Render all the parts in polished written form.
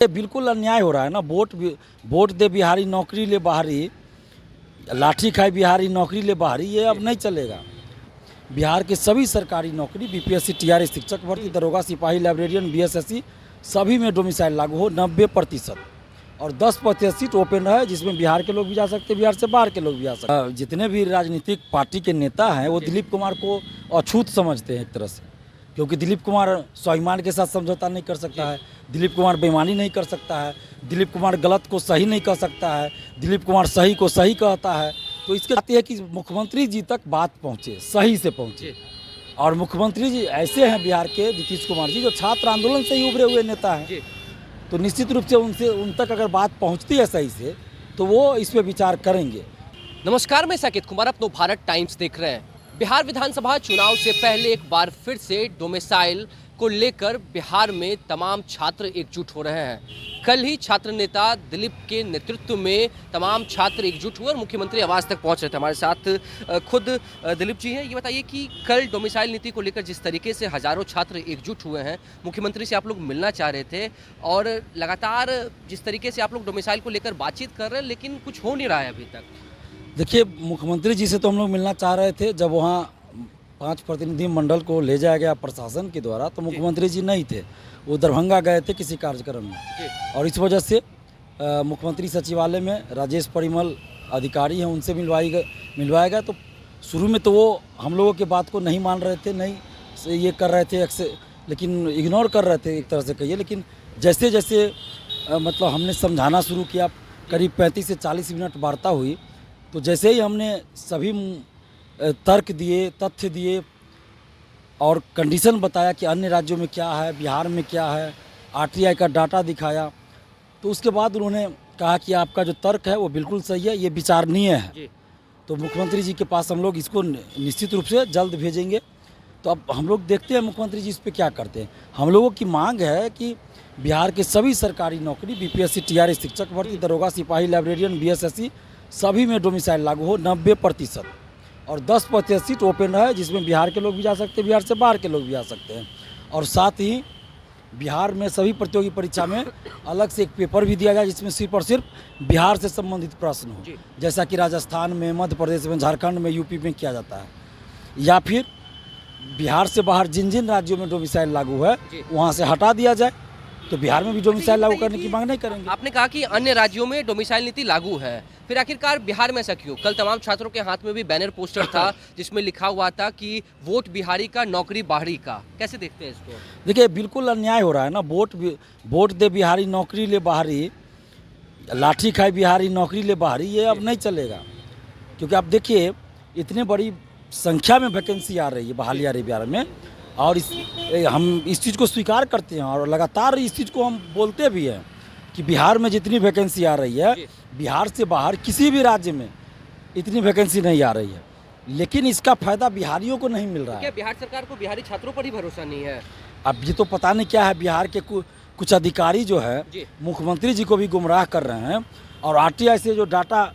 ये बिल्कुल अन्याय हो रहा है ना। वोट दे बिहारी नौकरी ले बाहरी, लाठी खाए बिहारी नौकरी ले बाहरी, ये अब नहीं चलेगा। बिहार के सभी सरकारी नौकरी बीपीएससी, टीआरएस, शिक्षक भर्ती, दरोगा, सिपाही, लाइब्रेरियन, बीएसएससी सभी में डोमिसाइल लागू हो 90%, और 10% सीट ओपन है जिसमें बिहार के लोग भी जा सकते हैं, बिहार से बाहर के लोग भी आ सकते हैं। जितने भी राजनीतिक पार्टी के नेता हैं वो दिलीप कुमार को अछूत समझते हैं एक तरह से, क्योंकि दिलीप कुमार स्वाभिमान के साथ समझौता नहीं कर सकता है, दिलीप कुमार बेईमानी नहीं कर सकता है, दिलीप कुमार गलत को सही नहीं कह सकता है, दिलीप कुमार सही को सही कहता है। तो इसके आते है कि मुख्यमंत्री जी तक बात पहुँचे, सही से पहुँचे। और मुख्यमंत्री जी ऐसे हैं बिहार के नीतीश कुमार जी, जो छात्र आंदोलन से ही उभरे हुए नेता हैं, तो निश्चित रूप से उन तक अगर बात पहुंचती है सही से तो वो इस पे विचार करेंगे। नमस्कार, मैं साकेत कुमार, अपनो भारत टाइम्स देख रहे हैं। बिहार विधानसभा चुनाव से पहले एक बार फिर से डोमिसाइल को लेकर बिहार में तमाम छात्र एकजुट हो रहे हैं। कल ही छात्र नेता दिलीप के नेतृत्व में तमाम छात्र एकजुट हुए और मुख्यमंत्री आवास तक पहुंच रहे थे। हमारे साथ खुद दिलीप जी हैं। ये बताइए कि कल डोमिसाइल नीति को लेकर जिस तरीके से हजारों छात्र एकजुट हुए हैं, मुख्यमंत्री से आप लोग मिलना चाह रहे थे और लगातार जिस तरीके से आप लोग डोमिसाइल को लेकर बातचीत कर रहे हैं, लेकिन कुछ हो नहीं रहा है अभी तक। देखिए, मुख्यमंत्री जी से तो हम लोग मिलना चाह रहे थे। जब वहाँ 5 प्रतिनिधि मंडल को ले जाया गया प्रशासन के द्वारा, तो मुख्यमंत्री जी नहीं थे, वो दरभंगा गए थे किसी कार्यक्रम में, और इस वजह से मुख्यमंत्री सचिवालय में राजेश परिमल अधिकारी हैं, उनसे मिलवाया गया। तो शुरू में तो वो हम लोगों के बात को नहीं मान रहे थे, नहीं ये कर रहे थे, लेकिन इग्नोर कर रहे थे एक तरह से कहिए। लेकिन जैसे जैसे मतलब हमने समझाना शुरू किया, करीब 35 से 40 मिनट वार्ता हुई, तो जैसे ही हमने सभी तर्क दिए, तथ्य दिए और कंडीशन बताया कि अन्य राज्यों में क्या है, बिहार में क्या है, आरटीआई का डाटा दिखाया, तो उसके बाद उन्होंने कहा कि आपका जो तर्क है वो बिल्कुल सही है, ये विचारणीय है। तो मुख्यमंत्री जी के पास हम लोग इसको निश्चित रूप से जल्द भेजेंगे। तो अब हम लोग देखते हैं मुख्यमंत्री जी इस पर क्या करते हैं। हम लोगों की मांग है कि बिहार के सभी सरकारी नौकरी बीपीएससी, टीआरएस, शिक्षक भर्ती, दरोगा, सिपाही, लाइब्रेरियन, बीएसएससी सभी में डोमिसाइल लागू हो 90%, और 10% सीट ओपन है जिसमें बिहार के लोग भी जा सकते हैं, बिहार से बाहर के लोग भी आ सकते हैं। और साथ ही बिहार में सभी प्रतियोगी परीक्षा में अलग से एक पेपर भी दिया गया जिसमें सिर्फ और सिर्फ बिहार से संबंधित प्रश्न हो, जैसा कि राजस्थान में, मध्य प्रदेश में, झारखंड में, यूपी में किया जाता है। या फिर बिहार से बाहर जिन जिन राज्यों में डोमिसाइल लागू है वहाँ से हटा दिया जाए, तो बिहार में भी डोमिसाइल लागू करने की मांग नहीं करेंगे। आपने कहा कि अन्य राज्यों में डोमिसाइल नीति लागू है, फिर आखिरकार बिहार में ऐसा क्यों? कल तमाम छात्रों के हाथ में भी बैनर पोस्टर था जिसमें लिखा हुआ था कि वोट बिहारी का, नौकरी बाहरी का। कैसे देखते हैं इसको? देखिए, बिल्कुल अन्याय हो रहा है ना। वोट दे बिहारी नौकरी ले बाहरी, लाठी खाए बिहारी नौकरी ले बाहरी, ये अब नहीं चलेगा। क्योंकि आप देखिए, इतनी बड़ी संख्या में वैकेंसी आ रही है, बहाली आ रही है बिहार में, और हम इस चीज़ को स्वीकार करते हैं और लगातार इस चीज़ को हम बोलते भी हैं कि बिहार में जितनी वैकेंसी आ रही है, बिहार से बाहर किसी भी राज्य में इतनी वैकेंसी नहीं आ रही है। लेकिन इसका फायदा बिहारियों को नहीं मिल रहा है। क्या बिहार सरकार को बिहारी छात्रों पर ही भरोसा नहीं है? अब ये तो पता नहीं क्या है, बिहार के कुछ अधिकारी जो है मुख्यमंत्री जी को भी गुमराह कर रहे हैं, और आरटीआई से जो डाटा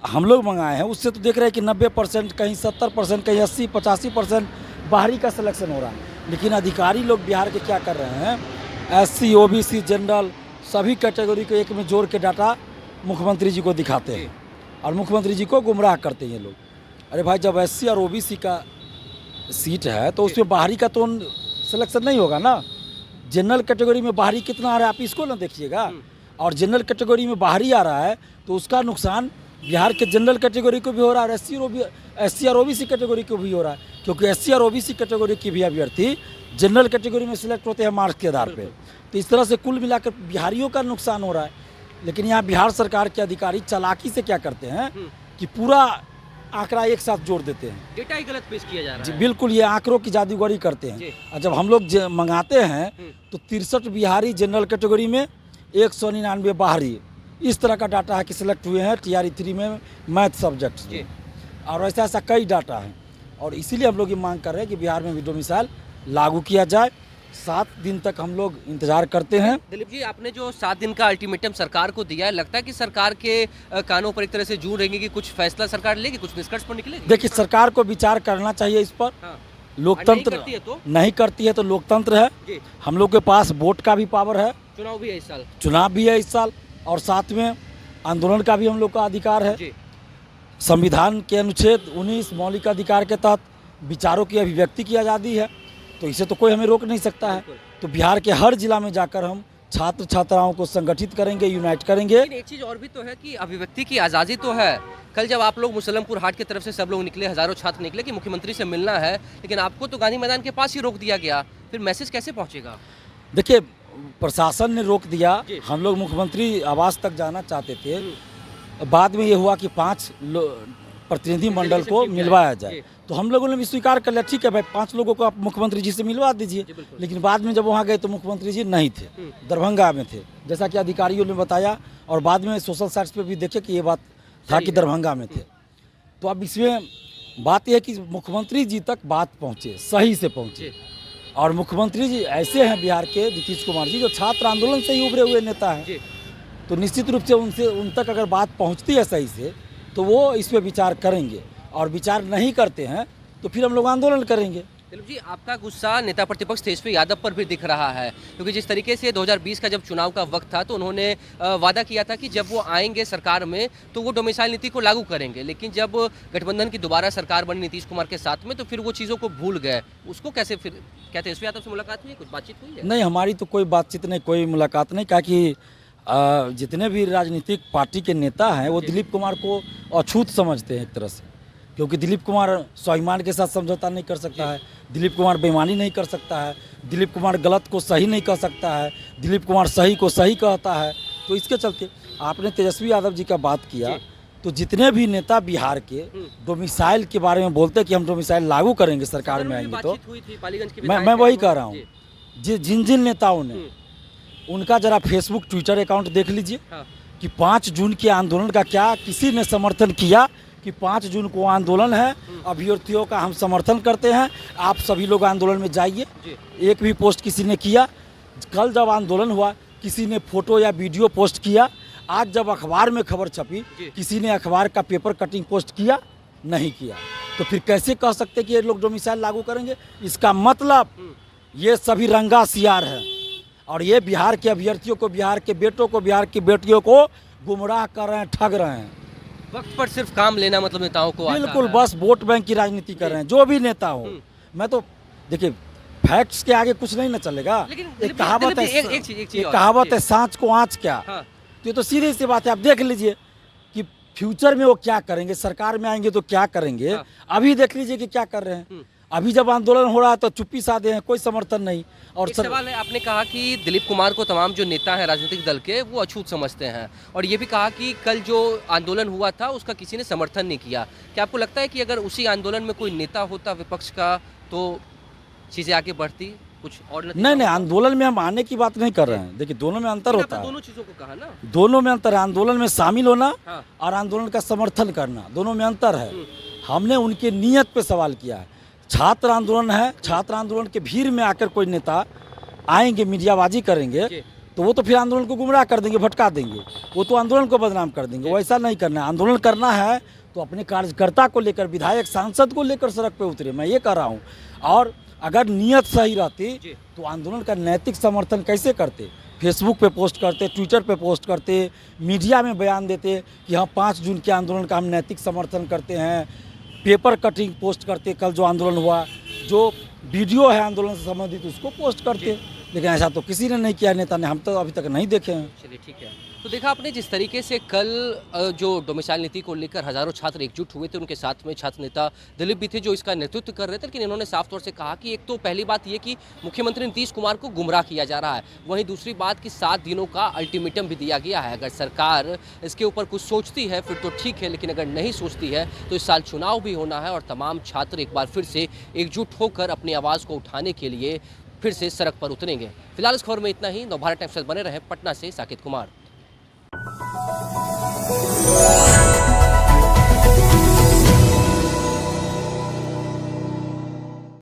हम लोग मंगाए हैं उससे तो देख रहे हैं कि 90%, कहीं 70%, कहीं 80-85% बाहरी का सिलेक्शन हो रहा है। लेकिन अधिकारी लोग बिहार के क्या कर रहे हैं, एससी, ओबीसी, जनरल सभी कैटेगरी को एक में जोड़ के डाटा मुख्यमंत्री जी को दिखाते हैं और मुख्यमंत्री जी को गुमराह करते हैं ये लोग। अरे भाई, जब एससी और ओबीसी का सीट है तो उसमें बाहरी का तो सिलेक्शन नहीं होगा ना। जनरल कैटेगरी में बाहरी कितना आ रहा है आप इसको ना देखिएगा, और जनरल कैटेगरी में बाहरी आ रहा है तो उसका नुकसान बिहार के जनरल कैटेगरी को भी हो रहा है, एससी और ओबीसी कैटेगरी को भी हो रहा है, क्योंकि एससी और ओबीसी कैटेगरी के भी अभ्यर्थी जनरल कैटेगरी में सिलेक्ट होते हैं मार्क्स के आधार पे। तो इस तरह से कुल मिलाकर बिहारियों का नुकसान हो रहा है। लेकिन यहाँ बिहार सरकार के अधिकारी चालाकी से क्या करते हैं कि पूरा आंकड़ा एक साथ जोड़ देते हैं, डेटा ही गलत पेश किया जा रहा है। बिल्कुल, ये आंकड़ों की जादूगरी करते हैं। और जब हम लोग मंगाते हैं तो 63 बिहारी जनरल कैटेगरी में, 199 बाहरी, इस तरह का डाटा है कि सिलेक्ट हुए हैं TRE 3 में मैथ सब्जेक्ट्स में, और ऐसा कई डाटा है। और इसीलिए हम लोग ये मांग कर रहे हैं कि बिहार में भी डोमिसाइल लागू किया जाए। 7 दिन तक हम लोग इंतजार करते हैं। दिलीप जी, आपने जो 7 दिन का अल्टीमेटम सरकार को दिया है, लगता है कि सरकार के कानों पर एक तरह से जूं रहेंगी कि कुछ फैसला सरकार लेगी, कुछ निष्कर्ष पर निकलेगी? देखिए, सरकार को विचार करना चाहिए इस पर। लोकतंत्र करती है तो नहीं करती है तो लोकतंत्र है। जी, हम लोग के पास वोट का भी पावर है, चुनाव भी है इस साल। चुनाव भी है इस साल, और साथ में आंदोलन का भी हम लोग का अधिकार है। जी, संविधान के अनुच्छेद 19 मौलिक अधिकार के तहत विचारों की अभिव्यक्ति की आज़ादी है, तो इसे तो कोई हमें रोक नहीं सकता है। बिल्कुल। तो बिहार के हर जिला में जाकर हम छात्र छात्राओं को संगठित करेंगे, यूनाइट करेंगे। लेकिन एक चीज़ और भी तो है कि अभिव्यक्ति की आज़ादी तो है। कल जब आप लोग मुसल्लमपुर हाट की तरफ से सब लोग निकले, हज़ारों छात्र निकले कि मुख्यमंत्री से मिलना है, लेकिन आपको तो गांधी मैदान के पास ही रोक दिया गया। फिर मैसेज कैसे पहुंचेगा? देखिए, प्रशासन ने रोक दिया, जी। हम लोग मुख्यमंत्री आवास तक जाना चाहते थे। बाद में ये हुआ कि 5 प्रतिनिधि मंडल को मिलवाया जाए, तो हम लोगों ने भी स्वीकार कर लिया, ठीक है भाई 5 लोगों को आप मुख्यमंत्री जी से मिलवा दीजिए। जी, बिल्कुल। लेकिन बाद में जब वहाँ गए तो मुख्यमंत्री जी नहीं थे, दरभंगा में थे, जैसा कि अधिकारियों ने बताया, और बाद में सोशल साइट्स पे भी देखे कि ये बात था सही कि है। दरभंगा में थे। तो अब इसमें बात यह है कि मुख्यमंत्री जी तक बात पहुँचे, सही से पहुँचे। जी, और मुख्यमंत्री जी ऐसे हैं बिहार के, नीतीश कुमार जी, जो छात्र आंदोलन से ही उभरे हुए नेता हैं। जी, तो निश्चित रूप से उन तक अगर बात पहुंचती है सही से, तो वो इस पे विचार करेंगे, और विचार नहीं करते हैं तो फिर हम लोग आंदोलन करेंगे। दिलीप जी, आपका गुस्सा नेता प्रतिपक्ष तेजस्वी यादव पर भी दिख रहा है, क्योंकि जिस तरीके से 2020 का जब चुनाव का वक्त था तो उन्होंने वादा किया था कि जब वो आएंगे सरकार में तो वो डोमिसाइल नीति को लागू करेंगे, लेकिन जब गठबंधन की दोबारा सरकार बनी नीतीश कुमार के साथ में तो फिर वो चीज़ों को भूल गए। उसको कैसे फिर, क्या तेजस्वी यादव से मुलाकात हुई, कुछ बातचीत हुई है? नहीं, हमारी तो कोई बातचीत नहीं, कोई मुलाकात नहीं, कि जितने भी राजनीतिक पार्टी के नेता हैं वो दिलीप कुमार को अछूत समझते हैं एक तरह से, क्योंकि दिलीप कुमार स्वाभिमान के साथ समझौता नहीं कर सकता है, दिलीप कुमार बेईमानी नहीं कर सकता है, दिलीप कुमार गलत को सही नहीं कह सकता है, दिलीप कुमार सही को सही कहता है। तो इसके चलते आपने तेजस्वी यादव जी का बात किया, तो जितने भी नेता बिहार के डोमिसाइल के बारे में बोलते हैं कि हम डोमिसाइल लागू करेंगे सरकार में आएंगे, तो बातचीत हुई थी, पालीगंज के मैं विधायक वही हैं, कह रहा हूँ, जिन जिन नेताओं ने, उनका जरा फेसबुक ट्विटर अकाउंट देख लीजिए हाँ, कि 5 जून के आंदोलन का क्या किसी ने समर्थन किया, कि 5 जून को आंदोलन है, अभ्यर्थियों का हम समर्थन करते हैं, आप सभी लोग आंदोलन में जाइए। जी, एक भी पोस्ट किसी ने किया? कल जब आंदोलन हुआ किसी ने फोटो या वीडियो पोस्ट किया? आज जब अखबार में खबर छपी जी। किसी ने अखबार का पेपर कटिंग पोस्ट किया? नहीं किया। तो फिर कैसे कह सकते कि ये लोग डोमिसाइल लागू करेंगे? इसका मतलब ये सभी रंगा सियार है, और ये बिहार के अभ्यर्थियों को, बिहार के बेटों को, बिहार की बेटियों को गुमराह कर रहे हैं, ठग रहे हैं। वक्त पर सिर्फ काम लेना मतलब नेताओं को आता बिल्कुल, है। बस वोट बैंक की राजनीति कर रहे हैं, जो भी नेता हो। मैं तो देखिए, फैक्ट्स के आगे कुछ नहीं ना चलेगा। लेकिन एक कहावत है, एक चीज एक और, कहावत जी। है, सांच को आँच क्या। हाँ, तो ये तो सीधी सी बात है, आप देख लीजिए कि फ्यूचर में वो क्या करेंगे, सरकार में आएंगे तो क्या करेंगे। हाँ। अभी देख लीजिए कि क्या कर रहे हैं। अभी जब आंदोलन हो रहा है तो चुप्पी साधे हैं, कोई समर्थन नहीं। और एक सवाल है, आपने कहा कि दिलीप कुमार को तमाम जो नेता हैं राजनीतिक दल के वो अछूत समझते हैं, और ये भी कहा कि कल जो आंदोलन हुआ था उसका किसी ने समर्थन नहीं किया। क्या आपको लगता है कि अगर उसी आंदोलन में कोई नेता होता विपक्ष का तो चीज़ें आगे बढ़ती, कुछ और नतीजा नहीं, होता? आंदोलन में हम आने की बात नहीं कर रहे हैं। देखिए, दोनों में अंतर लेकिन होता आपने है, दोनों चीज़ों को कहा ना। दोनों में अंतर है। आंदोलन में शामिल होना हाँ, और आंदोलन का समर्थन करना, दोनों में अंतर है। हमने उनके नियत पे सवाल किया है। छात्र आंदोलन है, छात्र आंदोलन के भीड़ में आकर कोई नेता आएंगे, मीडियाबाजी करेंगे, जी। तो वो तो फिर आंदोलन को गुमराह कर देंगे, भटका देंगे, वो तो आंदोलन को बदनाम कर देंगे। वो ऐसा नहीं करना है। आंदोलन करना है तो अपने कार्यकर्ता को लेकर, विधायक सांसद को लेकर सड़क पे उतरे, मैं ये कह रहा हूँ। और अगर नियत सही रहती जी। तो आंदोलन का नैतिक समर्थन कैसे करते? फेसबुक पे पोस्ट करते, ट्विटर पे पोस्ट करते, मीडिया में बयान देते कि हाँ 5 जून के आंदोलन का हम नैतिक समर्थन करते हैं, पेपर कटिंग पोस्ट करते, कल जो आंदोलन हुआ, जो वीडियो है आंदोलन से संबंधित उसको पोस्ट करते। लेकिन ऐसा तो किसी ने नहीं किया, नेता ने, हम तो अभी तक नहीं देखे हैं। चलिए ठीक है। तो देखा आपने जिस तरीके से कल जो डोमिसाइल नीति को लेकर हजारों छात्र एकजुट हुए थे, उनके साथ में छात्र नेता दिलीप भी थे जो इसका नेतृत्व कर रहे थे, लेकिन इन्होंने साफ तौर से कहा कि एक तो पहली बात ये कि मुख्यमंत्री नीतीश कुमार को गुमराह किया जा रहा है, वहीं दूसरी बात कि 7 दिनों का अल्टीमेटम भी दिया गया है। अगर सरकार इसके ऊपर कुछ सोचती है फिर तो ठीक है, लेकिन अगर नहीं सोचती है तो इस साल चुनाव भी होना है और तमाम छात्र एक बार फिर से एकजुट होकर अपनी आवाज़ को उठाने के लिए फिर से सड़क पर उतरेंगे। फिलहाल इस खबर में इतना ही। नवभारत टाइम्स से बने रहे पटना से साकेत कुमार।